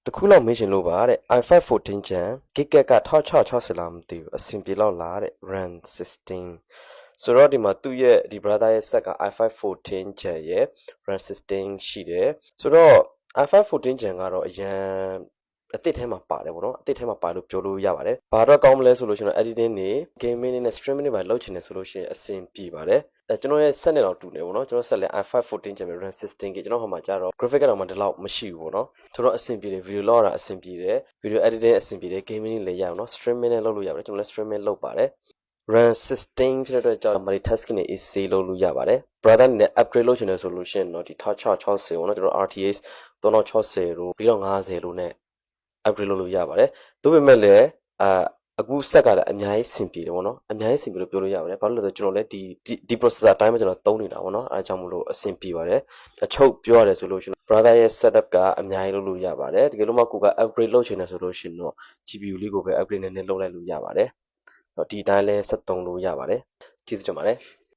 တခုလောက်မေးချင်လို့ပါတဲ့ i5 14 Gen Gig က1660လားမသိဘူးအဆင်ပြေလောက်လားတဲ့ RAM 16ဆိုတော့ဒီမှာသူ့ရဲ့ဒီ brother ရဲ့ set က i5 14 Gen ရဲ့ RAM 16ရှိတယ်ဆိုတော့ i5 14 Gen ကတော့အရန်အသစ်ထဲမှာပါတယ်ဗောနော်အသစ်ထဲမှာပါလို့ပြောလို့ရပါတယ်ဘာတော့ကောင်းမလဲဆိုလို့ရှိရင် editing တွေ gaming တွေနဲ့ streaming တွေပါလုပ်ချင်တယ်ဆိုလို့ရှိရင်အဆင်ပြေပါတယ်ကျွန်တော်ရဲ့ set နဲ့တော့တူနေဗောနော်ကျွန်တော် set လဲ i5 14 Gen RAM 16GB ကျွန်တော်ဟိုမှာကြာတော့ graphic ကတော့မှဒီလောက်မရှိဘူးဗောနော်ဆိုတော့အဆင်ပြေတယ် video လောက်ရတာအဆင်ပြေတယ် video editing အဆင်ပြေတယ် gaming တွေလည်းရအောင်နော် streaming နဲ့လုပ်လို့ရပါတယ်ကျွန်တော်လည်း streaming လုပ်ပါတယ် RAM 16ဖြစ်တဲ့အတွက်ကြောင့် multitasking နဲ့ easy လုပ်လို့ရပါတယ် brother နဲ့ upgrade လုပ်ချင်တယ်ဆိုလို့ရှိရင်တော့ဒီ 1660ကိုနော်ကျွန်တော် RTX 3060လို့4050လို့နဲ့ upgrade လုပ်လို့ရပါတယ်ဒါပေမဲ့လည်းအခုဆက်ကလည်းအများကြီးဆင်ပြေတယ်ဗောနော်အများကြီးဆင်ပြေလို့ပြောလို့ရပါတယ်ဘာလို့လဲဆိုတော့ကျွန်တော်လည်းဒီ processor အတိုင်းပဲကျွန်တော်သုံးနေတာဗောနော်အဲဒါကြောင့်မလို့အဆင်ပြေပါတယ်အချုပ်ပြောရတယ်ဆိုလို့ရှိရင် brother ရဲ့ setup ကအများကြီးလုပ်လို့ရပါတယ်တကယ်လို့မှကိုက upgrade လုပ်ချင်တယ်ဆိုလို့ရှိရင်တော့ GPU လေးကိုပဲ upgrade နည်းနည်းလုပ်လိုက်လို့ရပါတယ်ဒီအတိုင်းလဲဆက်သုံးလို့ရပါတယ်ကျေးဇူးတင်ပါတယ်